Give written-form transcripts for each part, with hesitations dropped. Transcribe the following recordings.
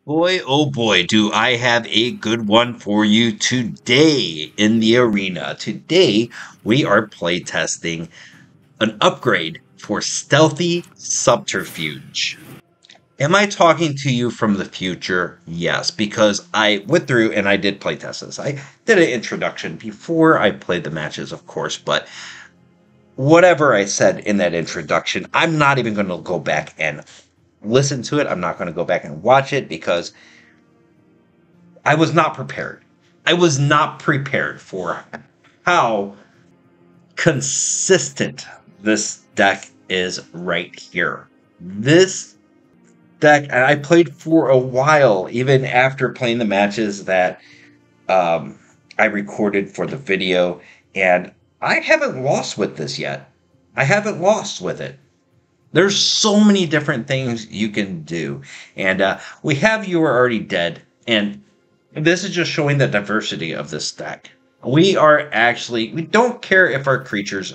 Boy, oh boy, do I have a good one for you today in the arena. Today, we are playtesting an upgrade for Stealthy Subterfuge. Am I talking to you from the future? Yes, because I went through and I did playtest this. I did an introduction before I played the matches, of course, but whatever I said in that introduction, I'm not even going to go back and listen to it. I'm not going to go back and watch it because I was not prepared. I was not prepared for how consistent this deck is right here. This deck, and I played for a while, even after playing the matches that I recorded for the video, and I haven't lost with this yet. I haven't lost with it. There's so many different things you can do. And we have You Are Already Dead, and this is just showing the diversity of this deck. We don't care if our creatures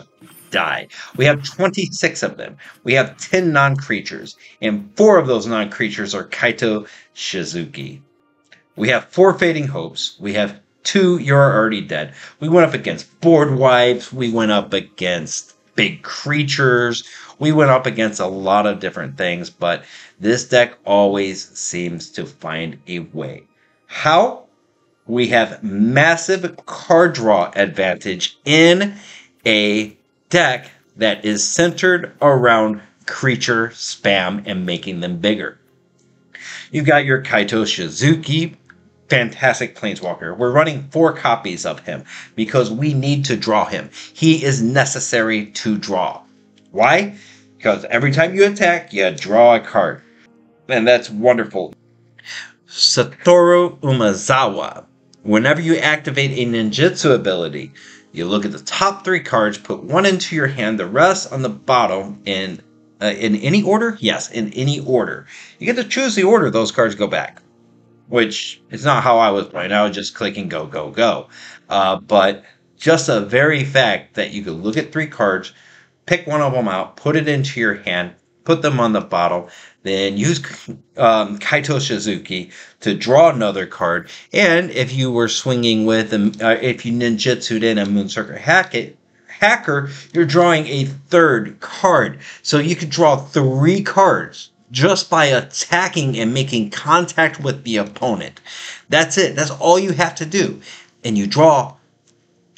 die. We have 26 of them. We have 10 non-creatures, and 4 of those non-creatures are Kaito Shizuki. We have 4 Fading Hopes. We have 2 You're Already Dead. We went up against Board Wipes. We went up against big creatures. We went up against a lot of different things, but this deck always seems to find a way. How? We have massive card draw advantage in a deck that is centered around creature spam and making them bigger. You've got your Kaito Shizuki, fantastic planeswalker. We're running 4 copies of him because we need to draw him. He is necessary to draw. Why? Because every time you attack, you draw a card. And that's wonderful. Satoru Umezawa. Whenever you activate a ninjutsu ability, you look at the top 3 cards, put 1 into your hand, the rest on the bottom in any order? Yes, in any order. You get to choose the order those cards go back, which is not how I was playing. I was just clicking go, go, go. But just a very fact that you could look at 3 cards, pick one of them out, put it into your hand, put them on the bottom, then use Kaito Shizuki to draw another card. And if you were swinging with, if you ninjutsu'd in a Moonstrucker Hacker, you're drawing a 3rd card. So you could draw 3 cards just by attacking and making contact with the opponent. That's it. That's all you have to do. And you draw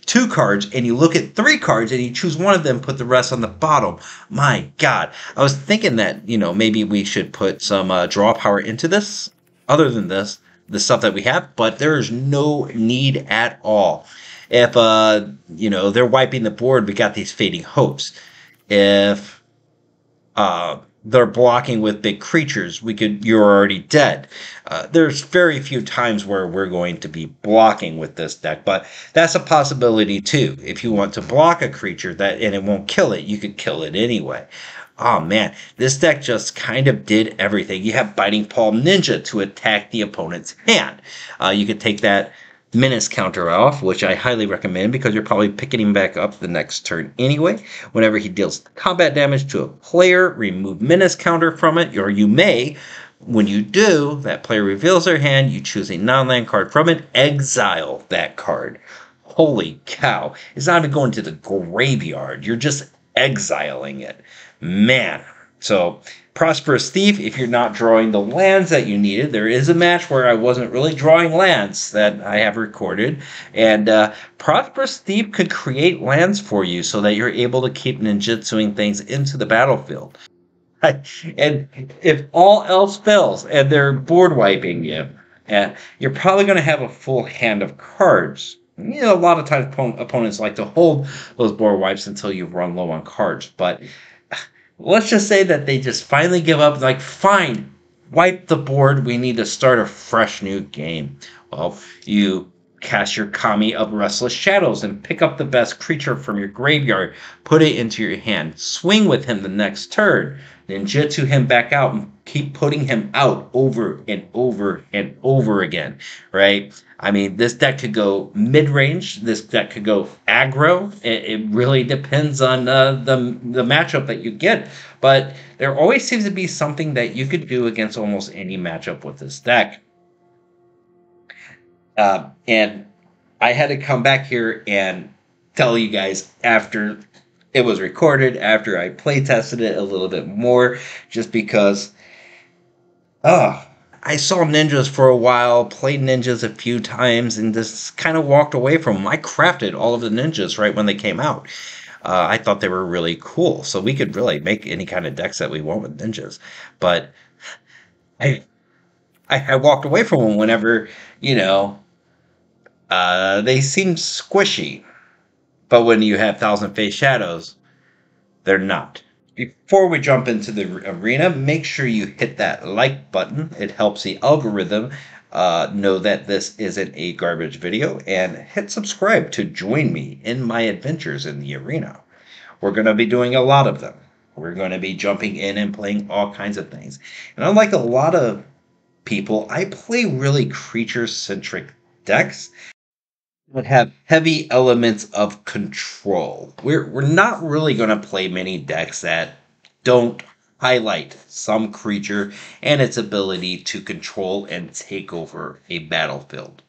2 cards, and you look at 3 cards, and you choose one of them, put the rest on the bottom. My God. I was thinking that, maybe we should put some draw power into this, other than this, the stuff that we have, but there is no need at all. If, they're wiping the board, we got these Fading Hopes. If, they're blocking with big creatures, You're Already Dead. There's very few times where we're going to be blocking with this deck, but that's a possibility too. If you want to block a creature and it won't kill it, you could kill it anyway. Oh man, this deck just kind of did everything. You have Biting Paw Ninja to attack the opponent's hand. You could take that menace counter off, which I highly recommend because you're probably picking him back up the next turn anyway. Whenever he deals combat damage to a player, remove menace counter from it, or you may, when you do, that player reveals their hand, you choose a non-land card from it, exile that card. Holy cow. It's not even going to the graveyard. You're just exiling it. Man. So, Prosperous Thief, if you're not drawing the lands that you needed, there is a match where I wasn't really drawing lands that I have recorded, and Prosperous Thief could create lands for you so that you're able to keep ninjutsuing things into the battlefield. And if all else fails and they're board wiping you, you're probably going to have a full hand of cards. A lot of times opponents like to hold those board wipes until you run low on cards, but let's just say that they just finally give up, like, fine, wipe the board, we need to start a fresh new game. Well, you cast your Kami of Restless Shadows and pick up the best creature from your graveyard, put it into your hand, swing with him the next turn, ninjutsu him back out, and keep putting him out over and over and over again, right? I mean, this deck could go mid-range, this deck could go aggro. It really depends on the matchup that you get, but there always seems to be something that you could do against almost any matchup with this deck. And I had to come back here and tell you guys after it was recorded, after I play tested it a little bit more, just because I saw ninjas for a while, played ninjas a few times, and just kind of walked away from them. I crafted all of the ninjas right when they came out. I thought they were really cool, so we could really make any kind of decks that we want with ninjas. But I walked away from them whenever, they seem squishy. But when you have Thousand Face Shadows, they're not. Before we jump into the arena, make sure you hit that like button. It helps the algorithm know that this isn't a garbage video. And hit subscribe to join me in my adventures in the arena. We're going to be doing a lot of them. We're going to be jumping in and playing all kinds of things. And unlike a lot of people, I play really creature-centric decks that have heavy elements of control. We're not really going to play many decks that don't highlight some creature and its ability to control and take over a battlefield.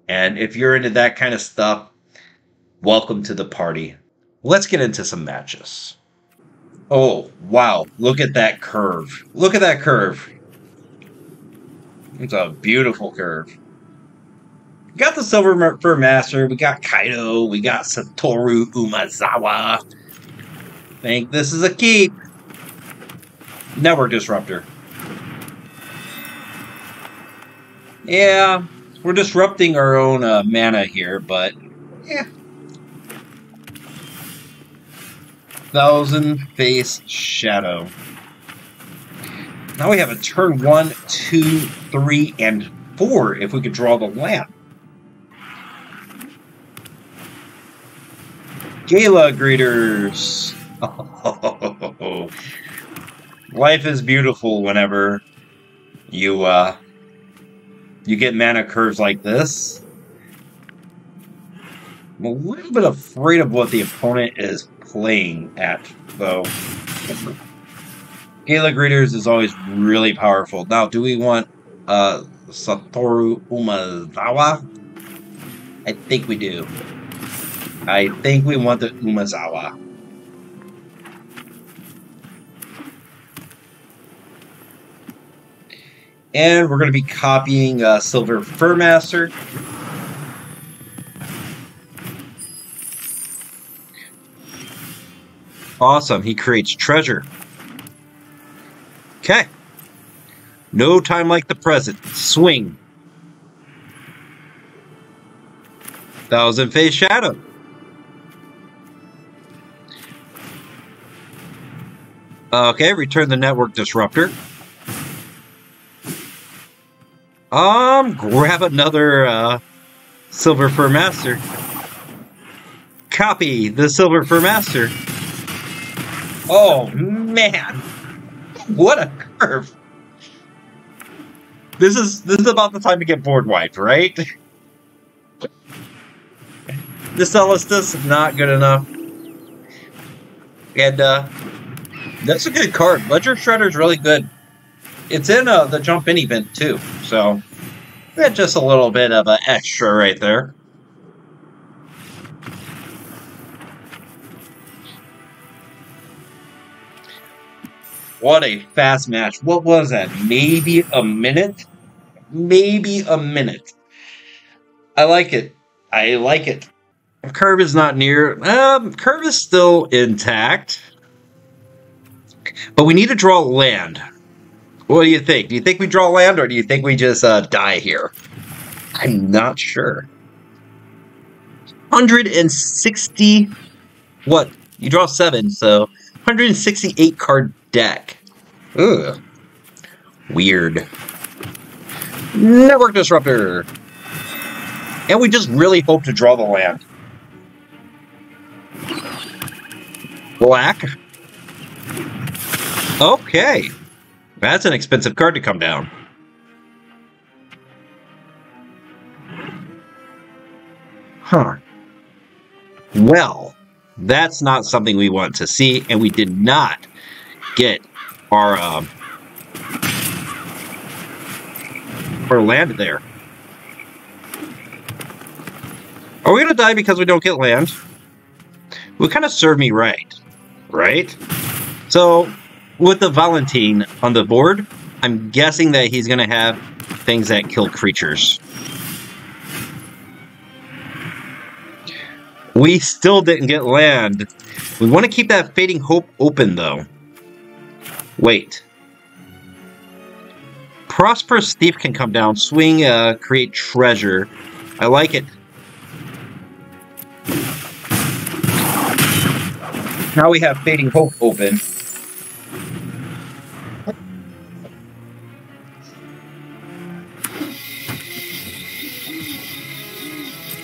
And if you're into that kind of stuff, welcome to the party. Let's get into some matches. Oh, wow. Look at that curve. Look at that curve. It's a beautiful curve. We got the Silver Fur Master, we got Kaito, we got Satoru Umezawa. Think this is a keep. Network Disruptor. Yeah, we're disrupting our own mana here, but yeah. Thousand Face Shadow. Now we have a turn 1, 2, 3, and 4 if we could draw the land. Gala greeters. Oh, life is beautiful whenever you get mana curves like this. I'm a little bit afraid of what the opponent is playing at, though. Gala greeters is always really powerful. Now, do we want Satoru Umezawa? I think we do. I think we want the Umezawa. And we're going to be copying Silver Fur Master. Awesome. He creates treasure. Okay. No time like the present. Swing. Thousand Face Shadow. Okay, return the Network Disruptor. Grab another Silver Fur Master. Copy the Silver Fur Master. Oh man, what a curve! This is about the time to get board wiped, right? This Celestus is not good enough, and that's a good card. Ledger Shredder is really good. It's in the Jump In event too, so that's just a little bit of an extra right there. What a fast match. What was that? Maybe a minute? Maybe a minute. I like it. I like it. Curve is not near. Curve is still intact. But we need to draw land. What do you think? Do you think we draw land, or do you think we just die here? I'm not sure. 160... What? You draw 7, so 168 card deck. Ugh. Weird. Network Disruptor. And we just really hope to draw the land. Black. Okay. That's an expensive card to come down. Huh. Well, that's not something we want to see, and we did not get our land there. Are we going to die because we don't get land? Would kind of serve me right. Right? So, with the Valentine on the board, I'm guessing that he's going to have things that kill creatures. We still didn't get land. We want to keep that Fading Hope open, though. Wait. Prosperous Thief can come down, swing, create treasure. I like it. Now we have Fading Hope open.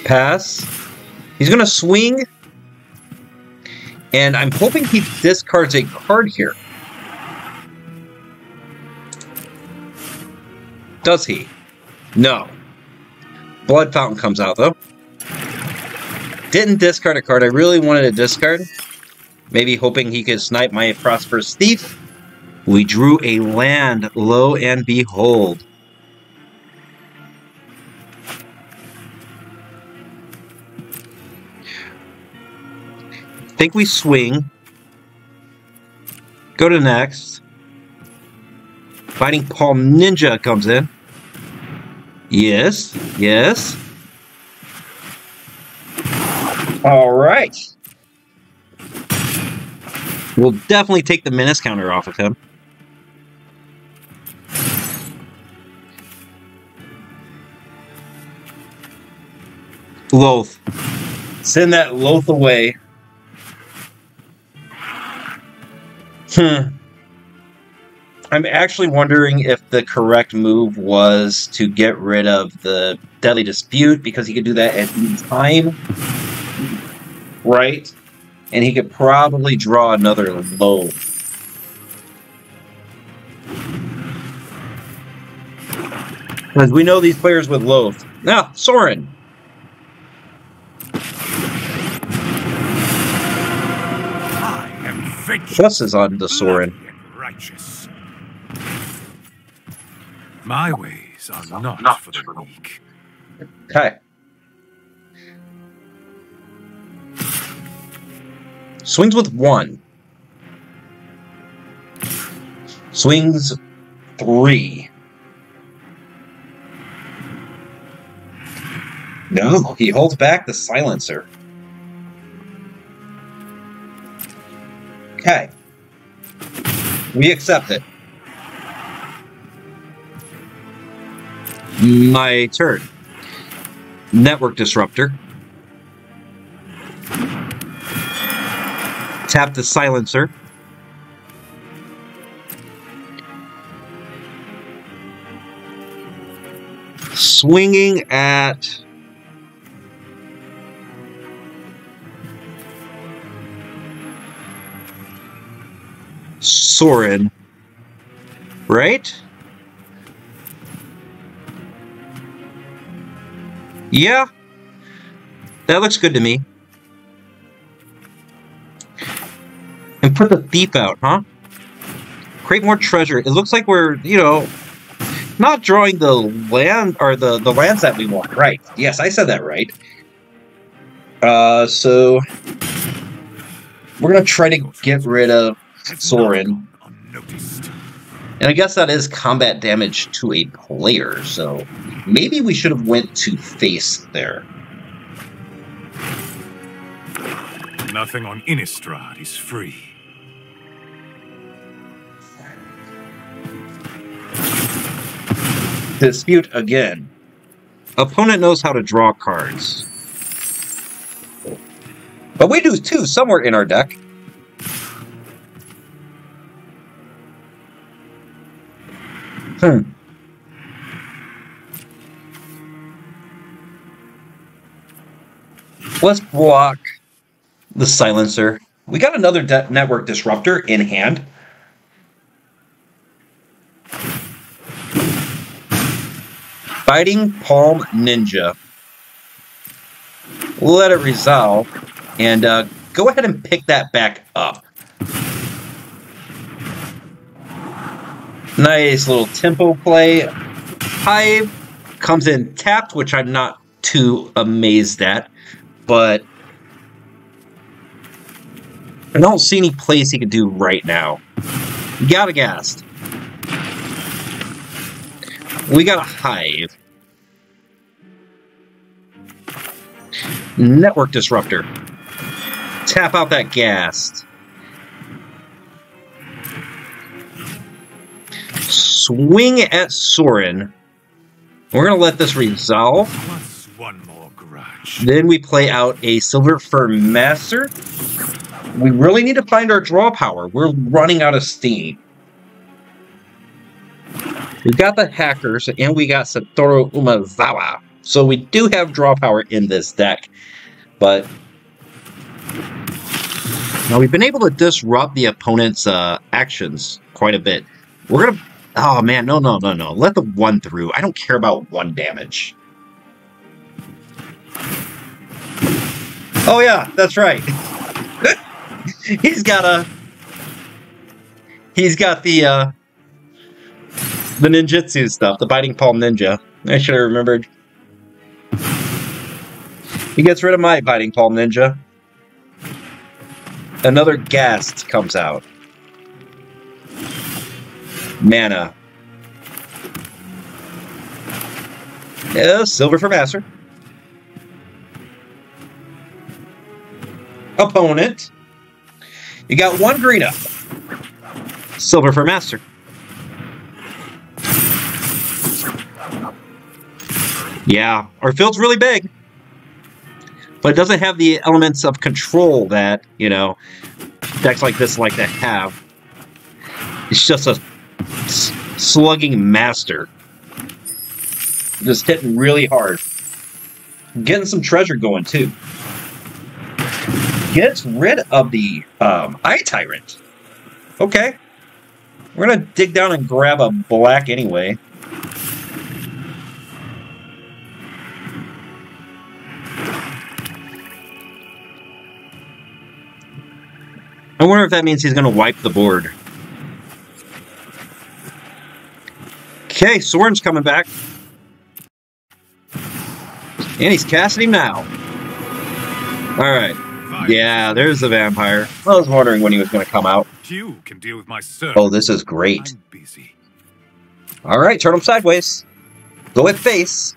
Pass. He's going to swing. And I'm hoping he discards a card here. Does he? No. Blood Fountain comes out, though. Didn't discard a card I really wanted to discard. Maybe hoping he could snipe my Prosperous Thief. We drew a land, lo and behold. Think we swing. Go to next. Fighting Paul Ninja comes in. Yes, yes. All right. We'll definitely take the menace counter off of him. Loath. Send that Loath away. I'm actually wondering if the correct move was to get rid of the Deadly Dispute, because he could do that at any time. Right? And he could probably draw another Loath. Because we know these players with Loath. Now, Soaring. Plus is on the Soaring. Righteous. My ways are not for the weak. Okay. Swings with 1. Swings 3. No, he holds back the Silencer. Okay. We accept it. My turn. Network Disruptor. Tap the Silencer. Swinging at... Soaring. Right? Yeah. That looks good to me. And put the Thief out, huh? Create more treasure. It looks like we're, you know, not drawing the land, or the lands that we want. Right. Yes, I said that right. So we're going to try to get rid of Soaring. And I guess that is combat damage to a player, so maybe we should have went to face there. Nothing on Innistrad is free. Dispute again. Opponent knows how to draw cards. But we do too, somewhere in our deck. Let's block the silencer. We got another Network Disruptor in hand. Biting Palm Ninja. Let it resolve. And go ahead and pick that back up. Nice little tempo play. Hive comes in tapped, which I'm not too amazed at. But I don't see any plays he can do right now. Got a Ghast. We got a Hive. Network Disruptor. Tap out that Ghast. Swing at Soaring. We're going to let this resolve. One more grudge. Then we play out a Silver Fur Master. We really need to find our draw power. We're running out of steam. We've got the Hackers, and we got Satoru Umezawa. So we do have draw power in this deck. But now we've been able to disrupt the opponent's actions quite a bit. We're going to... Oh, man, no. Let the 1 through. I don't care about 1 damage. Oh, yeah, that's right. He's got the ninjutsu stuff, the Biting Palm Ninja. I should have remembered. He gets rid of my Biting Palm Ninja. Another Ghast comes out. Mana. Yeah, Silver for Master. Opponent. You got 1 green up. Silver for Master. Yeah, our field's really big. But it doesn't have the elements of control that, you know, decks like this like to have. It's just a slugging master. Just hitting really hard. Getting some treasure going, too. Gets rid of the Eye Tyrant. Okay. We're going to dig down and grab a black anyway. I wonder if that means he's going to wipe the board. Okay, Soaring's coming back. And he's casting him now. Alright. Yeah, there's the vampire. I was wondering when he was going to come out. You can deal with my servant. Oh, this is great. I'm busy. Alright, turn him sideways. Go with face.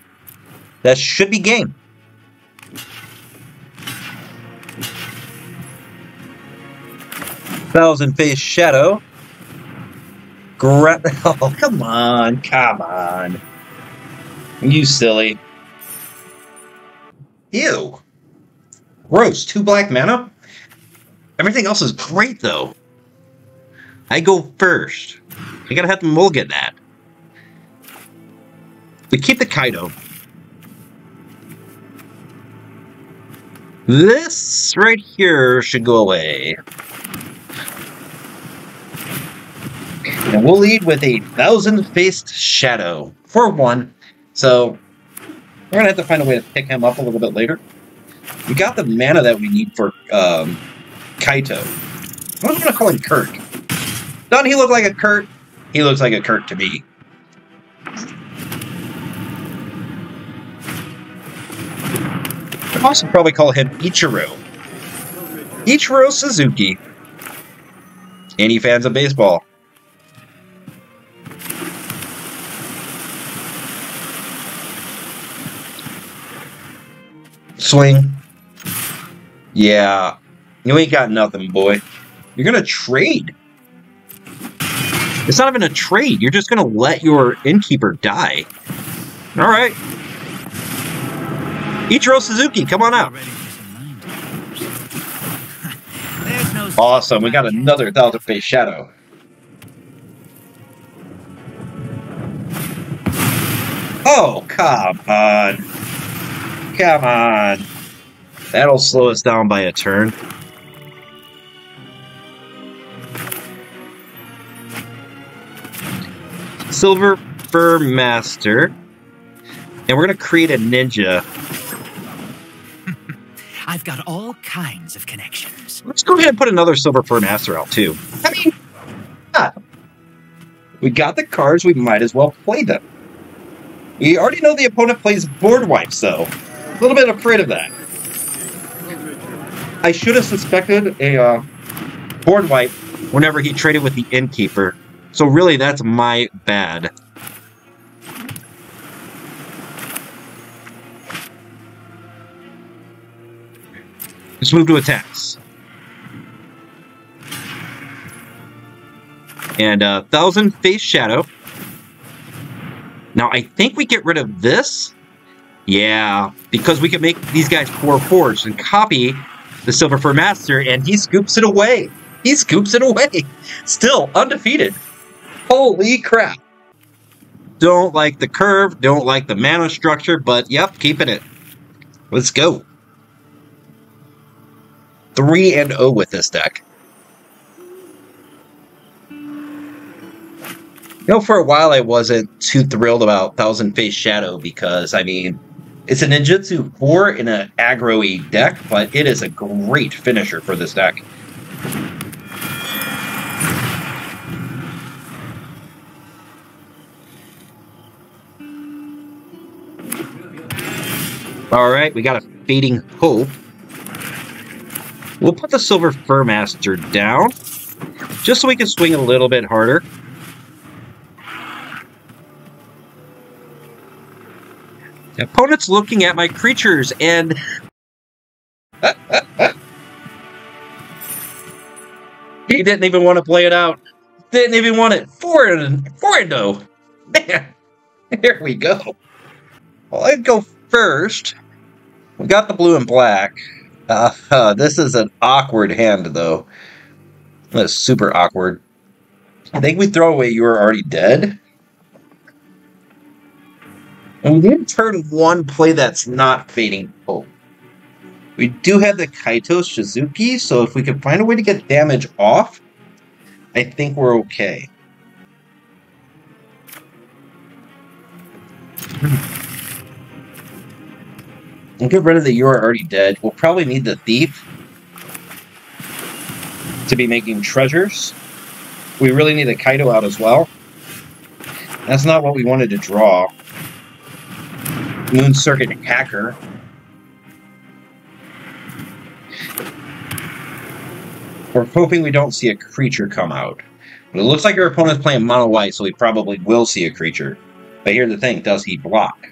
That should be game. Thousand Face Shadow. Oh, come on. Come on. You silly. Ew. Gross. 2 black mana? Everything else is great, though. I go first. I gotta have to mulligan that. We keep the Kaito. This right here should go away. And we'll lead with a Thousand-Faced Shadow for 1. So, we're going to have to find a way to pick him up a little bit later. We got the mana that we need for Kaito. I was going to call him Kurt. Doesn't he look like a Kurt? He looks like a Kurt to me. I'd also probably call him Ichiro. Ichiro Suzuki. Any fans of baseball? Swing. Yeah. You ain't got nothing, boy. You're gonna trade. It's not even a trade. You're just gonna let your innkeeper die. Alright. Ichiro Suzuki, come on out. Awesome. We got another Thousand-Face Shadow. Oh, come on. Come on. That'll slow us down by a turn. Silver Fur Master. And we're going to create a ninja. I've got all kinds of connections. Let's go ahead and put another Silver Fur Master out, too. I mean, yeah. We got the cards, we might as well play them. We already know the opponent plays board wipes, though. A little bit afraid of that. I should have suspected a board wipe whenever he traded with the Innkeeper. So really, that's my bad. Let's move to attacks. And Thousand Face Shadow. Now, I think we get rid of this. Yeah, because we can make these guys 4/4s and copy the Silver Fur Master, and he scoops it away. He scoops it away. Still undefeated. Holy crap. Don't like the curve, don't like the mana structure, but yep, keeping it. Let's go. 3-0 with this deck. You know, for a while I wasn't too thrilled about Thousand Face Shadow because, I mean, it's a ninjutsu 4 in an aggro-y deck, but it is a great finisher for this deck. Alright, we got a Fading Hope. We'll put the Silver Fur Master down, just so we can swing a little bit harder. The opponent's looking at my creatures, and... he didn't even want to play it out. Didn't even want it. 4-0. Man, here we go. Well, I'd go first. We got the blue and black. This is an awkward hand, though. That's super awkward. I think we throw away You Are Already Dead. And we did turn 1 play that's not Fading Hope. We do have the Kaito Shizuki, so if we can find a way to get damage off, I think we're okay. And get rid of the You Are Already Dead. We'll probably need the Thief to be making treasures. We really need the Kaito out as well. That's not what we wanted to draw. Moon Circuit Hacker. We're hoping we don't see a creature come out. But it looks like our opponent's playing mono white, so we probably will see a creature. But here's the thing, does he block?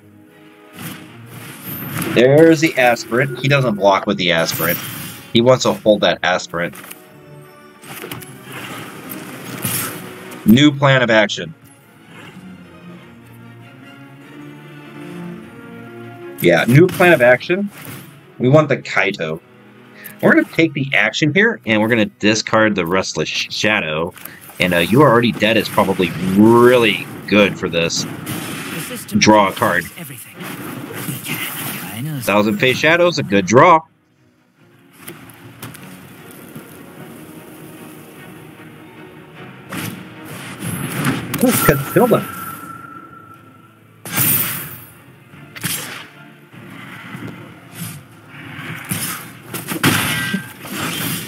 There's the Aspirant. He doesn't block with the Aspirant. He wants to hold that Aspirant. New plan of action. Yeah, new plan of action. We want the Kaito. We're going to take the action here, and we're going to discard the Restless Shadow. And You Are Already Dead is probably really good for this. Draw a card. Thousand Face Shadow is a good draw. Kaito.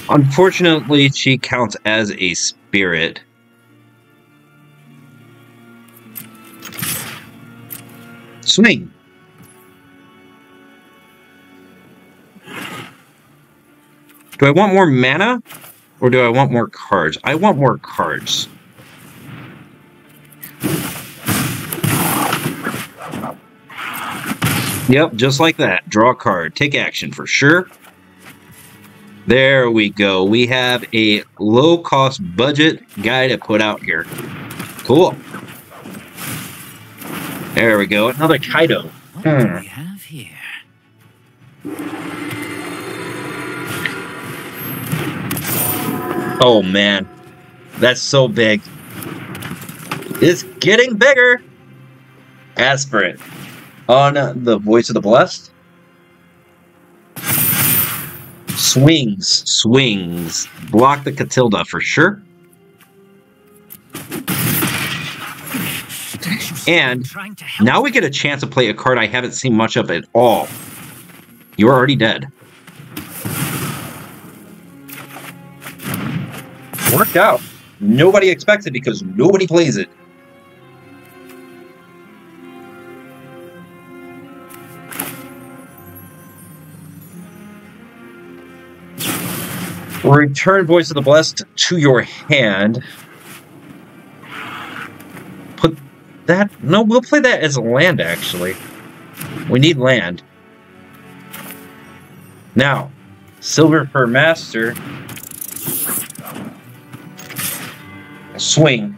Unfortunately, she counts as a spirit. Swing. Do I want more mana? Or do I want more cards? I want more cards. Yep, just like that. Draw a card. Take action for sure. There we go. We have a low-cost budget guy to put out here. Cool. There we go. Another Kaito. What do we have here? Oh, man. That's so big. It's getting bigger. Aspirant. On the Voice of the Blessed. Swings. Block the Catilda for sure. And now we get a chance to play a card I haven't seen much of at all. You're already dead. Worked out. Nobody expects it because nobody plays it. Return Voice of the Blessed to your hand. Put that... No, we'll play that as a land, actually. We need land. Now, Silver Fur Master. Swing.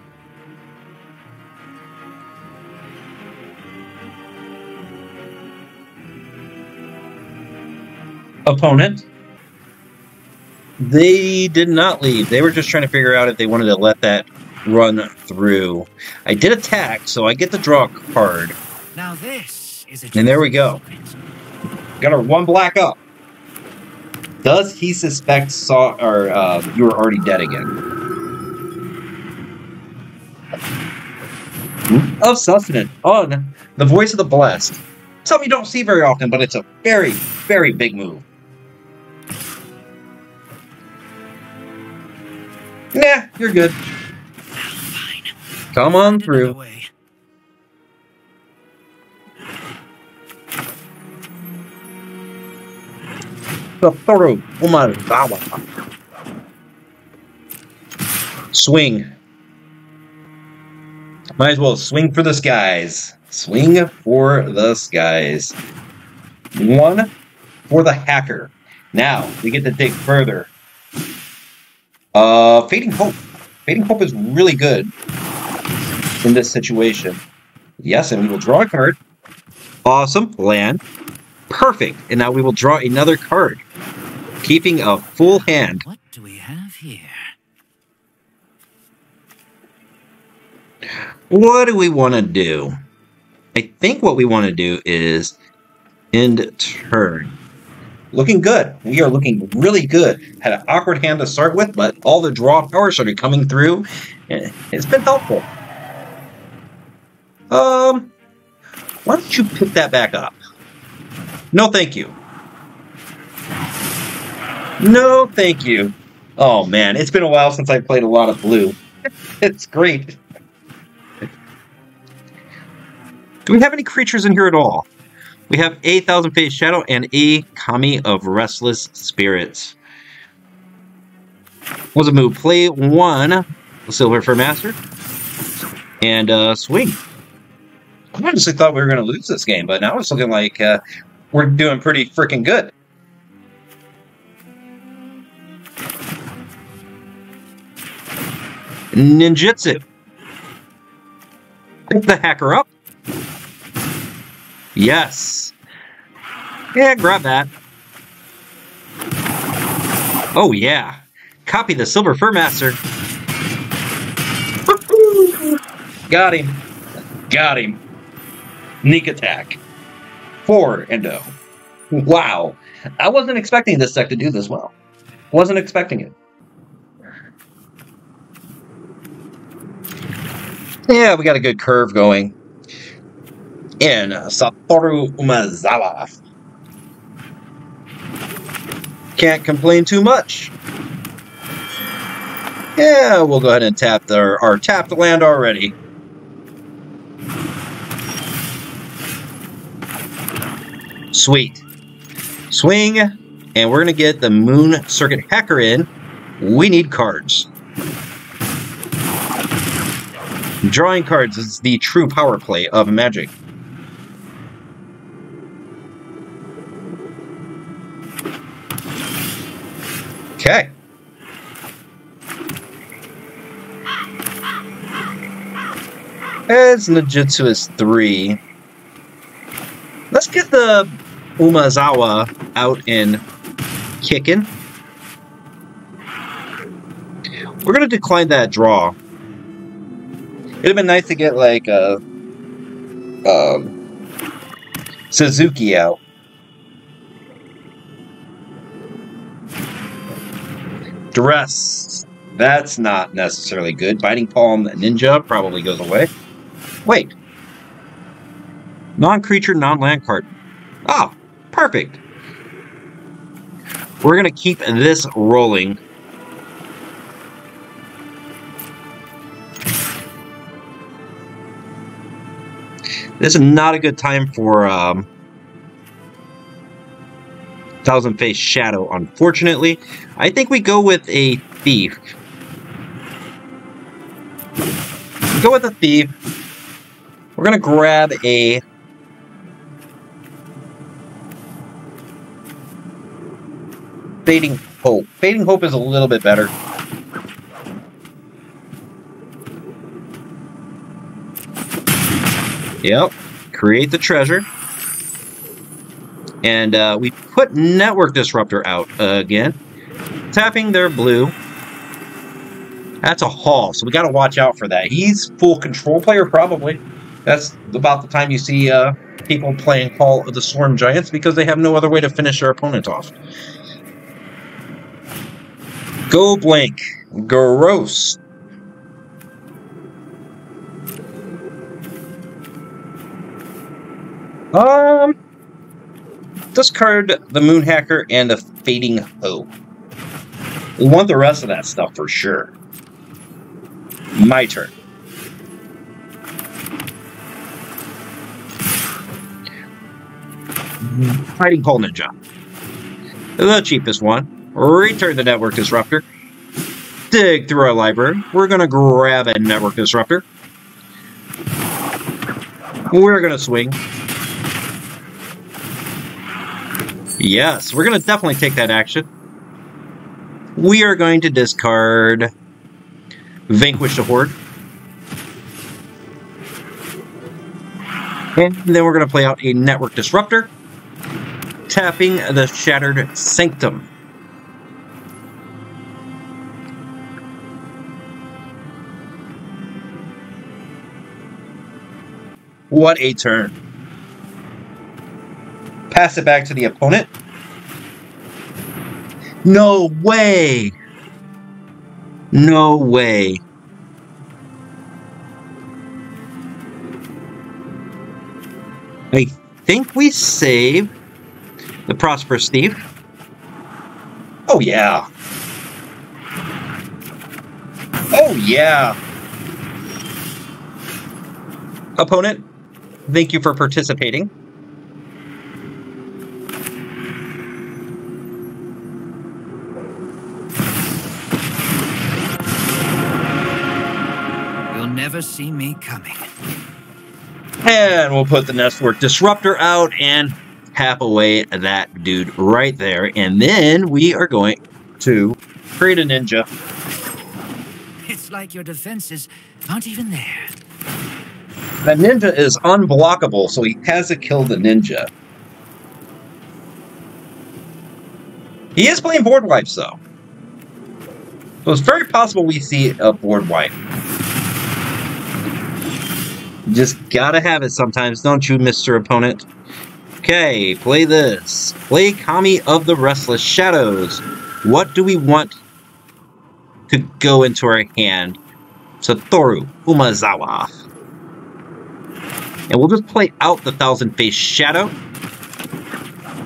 Opponent. They did not leave. They were just trying to figure out if they wanted to let that run through. I did attack, so I get to draw a card. Now this is a... And there we go. Got our 1 black up. Does he suspect you were already dead again? Of Sustenance. Oh, the Voice of the Blessed. Something you don't see very often, but it's a very, very big move. Nah, you're good. Fine. Come on through. Satoru Umezawa. Swing. Might as well swing for the skies. Swing for the skies. 1 for the hacker. Now, we get to dig further. Fading Hope. Fading Hope is really good in this situation. Yes, and we will draw a card. Awesome. Land. Perfect. And now we will draw another card. Keeping a full hand. What do we have here? What do we want to do? I think what we want to do is end turn. Looking good. We are looking really good. Had an awkward hand to start with, but all the draw power started coming through, and it's been helpful. Why don't you pick that back up? No, thank you. No, thank you. Oh, man. It's been a while since I played a lot of blue. It's great. Do we have any creatures in here at all? We have a Thousand Faced Shadow and a Kami of Restless Spirits. What's a move? Play 1 Silver Fur Master and swing. I honestly thought we were going to lose this game, but now it's looking like we're doing pretty freaking good. Ninjutsu. Pick the hacker up. Yes. Yeah, grab that. Oh, yeah. Copy the Silver Fur Master. Got him. Got him. Sneak attack. 4 endo. Wow. I wasn't expecting this deck to do this well. Wasn't expecting it. Yeah, we got a good curve going. In Satoru Umezawa. Can't complain too much. Yeah, we'll go ahead and tap our tapped land already. Sweet. Swing, and we're going to get the Moon Circuit Hacker in. We need cards. Drawing cards is the true power play of Magic. Okay. As Ninjutsu is 3. Let's get the Umezawa out and kicking. We're going to decline that draw. It'd have been nice to get like Suzuki out. Stress. That's not necessarily good. Biting Palm Ninja probably goes away. Wait. Non-creature, non-land card. Ah, perfect. We're going to keep this rolling. This is not a good time for Thousand Face Shadow, unfortunately. I think we go with a Thief. Go with a Thief. We're going to grab a Fading Hope. Fading Hope is a little bit better. Yep. Create the treasure. And we put Network Disruptor out again. Tapping their blue. That's a haul, so we got to watch out for that. He's full control player, probably. That's about the time you see people playing Call of the Storm Giants because they have no other way to finish their opponent off. Go blank. Gross. Discard the Moonhacker and the Fading Hope. We want the rest of that stuff for sure. My turn. Fighting Pole Ninja. The cheapest one. Return the Network Disruptor. Dig through our library. We're going to grab a Network Disruptor. We're going to swing. Yes, we're going to definitely take that action. We are going to discard Vanquish the Horde. And then we're going to play out a Network Disruptor. Tapping the Shattered Sanctum. What a turn. Pass it back to the opponent. No way. No way. I think we save the Prosperous Thief. Oh, yeah. Oh, yeah. Opponent, thank you for participating. You'll never see me coming. And we'll put the Network Disruptor out and tap away that dude right there. And then we are going to create a ninja. It's like your defenses aren't even there. The ninja is unblockable, so he has to kill the ninja. He is playing board wipes, though. So it's very possible we see a board wipe. You just gotta have it sometimes, don't you, Mr. Opponent? Okay, play this. Play Kami of the Restless Shadows. What do we want to go into our hand? Satoru Umezawa. And we'll just play out the Thousand Face Shadow.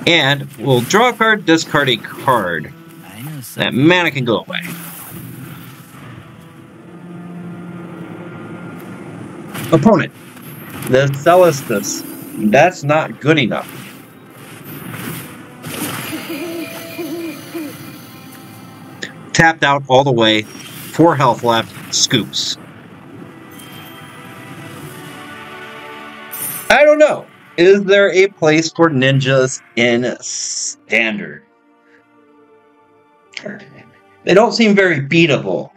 And we'll draw a card, discard a card. That mana can go away. Opponent. The Celestis. That's not good enough. Tapped out all the way. 4 health left. Scoops. I don't know. Is there a place for ninjas in Standard? They don't seem very beatable.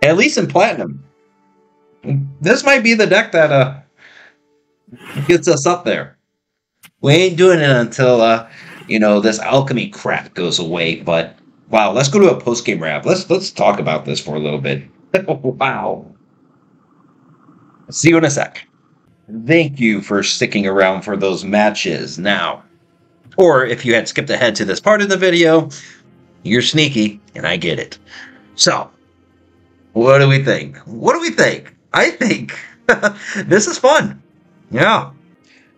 At least in Platinum. This might be the deck that gets us up there. We ain't doing it until you know, this alchemy crap goes away. But wow, let's go to a post game wrap. Let's talk about this for a little bit. Wow. See you in a sec. Thank you for sticking around for those matches now. Or if you had skipped ahead to this part of the video, You're sneaky, and I get it. So, what do we think? What do we think? I think this is fun. Yeah.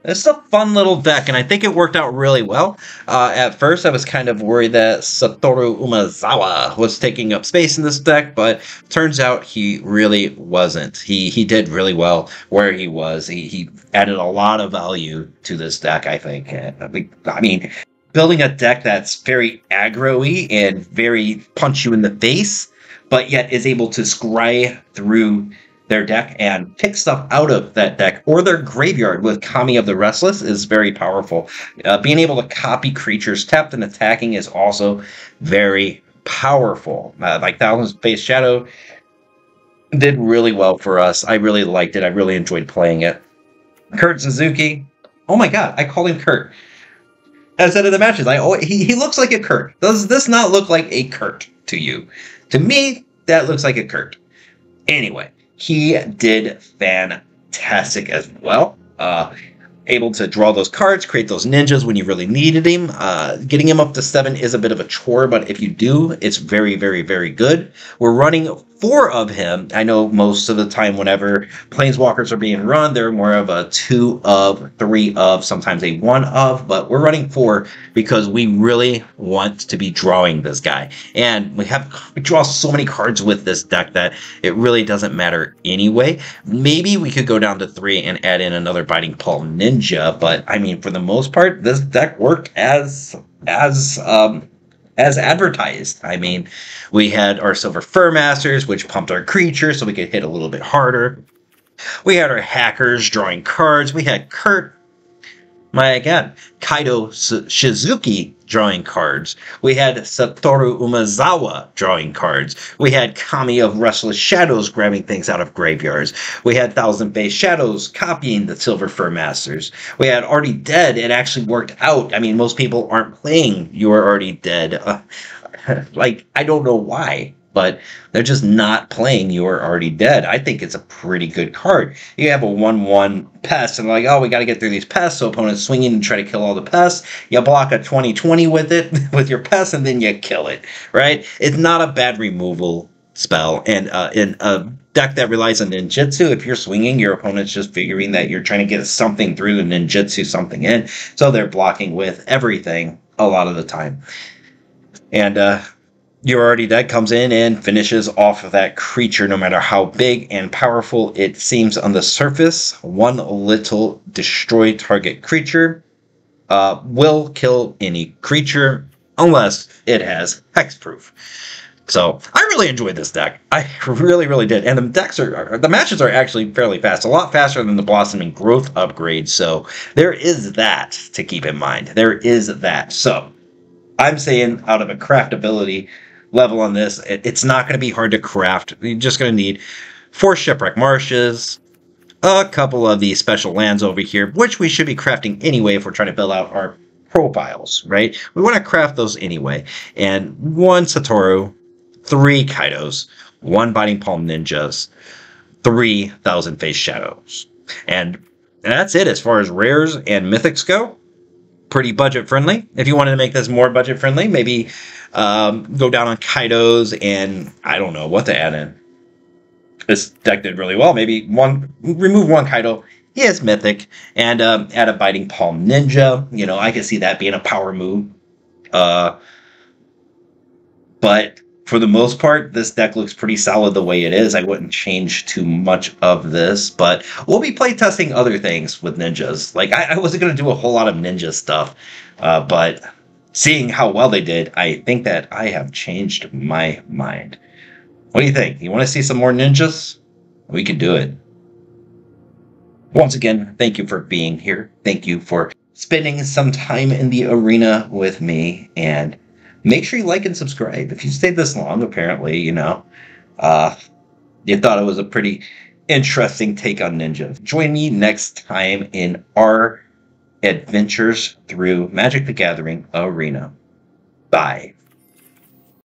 It's a fun little deck, and I think it worked out really well. At first, I was kind of worried that Satoru Umezawa was taking up space in this deck, but turns out he really wasn't. He did really well where he was. He added a lot of value to this deck, I think. I mean, building a deck that's very aggro-y and very punch you in the face, but yet is able to scry through their deck and pick stuff out of that deck or their graveyard with Kami of the Restless is very powerful. Being able to copy creatures tapped and attacking is also very powerful. Like Thousand Face Shadow did really well for us. I really liked it. I really enjoyed playing it. Kurt Suzuki. Oh my god, I call him Kurt. As I said in the matches, he looks like a Kurt. Does this not look like a Kurt to you? To me, that looks like a Kurt. Anyway. He did fantastic as well. Able to draw those cards, create those ninjas when you really needed him. Getting him up to 7 is a bit of a chore, but if you do, it's very, very, very good. We're running 4 of him. I know most of the time whenever Planeswalkers are being run, they're more of a 2 of, 3 of, sometimes a 1 of, but we're running 4 because we really want to be drawing this guy. And we draw so many cards with this deck that it really doesn't matter anyway. Maybe we could go down to 3 and add in another Biting Paw Ninja, but I mean, for the most part, this deck worked as advertised. I mean, we had our Silver Fur Masters, which pumped our creatures so we could hit a little bit harder. We had our hackers drawing cards. We had Kaito Shizuki drawing cards. We had Satoru Umezawa drawing cards. We had Kami of Restless Shadows grabbing things out of graveyards. We had Thousand Face Shadows copying the Silver Fur Masters. We had Already Dead. It actually worked out. I mean, most people aren't playing You Are Already Dead. I don't know why, but they're just not playing You Are Already Dead. I think it's a pretty good card. You have a 1/1 pest, and like, oh, we got to get through these pests, so opponents swinging and try to kill all the pests. You block a 20/20 with it, with your pest, and then you kill it, right? It's not a bad removal spell, and in a deck that relies on ninjutsu, if you're swinging, your opponent's just figuring that you're trying to get something through the ninjutsu, something in, so they're blocking with everything a lot of the time. And You're Already Dead comes in and finishes off of that creature no matter how big and powerful it seems on the surface. One little destroy target creature will kill any creature unless it has hexproof. So I really enjoyed this deck. I really, really did. And the matches are actually fairly fast, a lot faster than the Blossoming Growth upgrade. So there is that to keep in mind. There is that. So I'm saying out of a craftability level on this, it's not going to be hard to craft. You're just going to need 4 Shipwreck Marshes, a couple of these special lands over here, which we should be crafting anyway if we're trying to build out our profiles, right? We want to craft those anyway. And 1 Satoru, 3 Kaitos, 1 Biting Paw Ninjas, 3 Thousand Face Shadows. And that's it as far as rares and mythics go. Pretty budget friendly. If you wanted to make this more budget friendly, maybe go down on Kaitos and I don't know what to add in. This deck did really well. Maybe remove 1 Kaito. He is mythic, and add a Biting Paw Ninja. You know, I could see that being a power move. But for the most part, this deck looks pretty solid the way it is. I wouldn't change too much of this, but we'll be playtesting other things with ninjas. Like, I wasn't going to do a whole lot of ninja stuff, but seeing how well they did, I think that I have changed my mind. What do you think? You want to see some more ninjas? We can do it. Once again, thank you for being here. Thank you for spending some time in the arena with me, and make sure you like and subscribe. If you stayed this long, apparently, you know, you thought it was a pretty interesting take on ninjas. Join me next time in our adventures through Magic the Gathering Arena. Bye.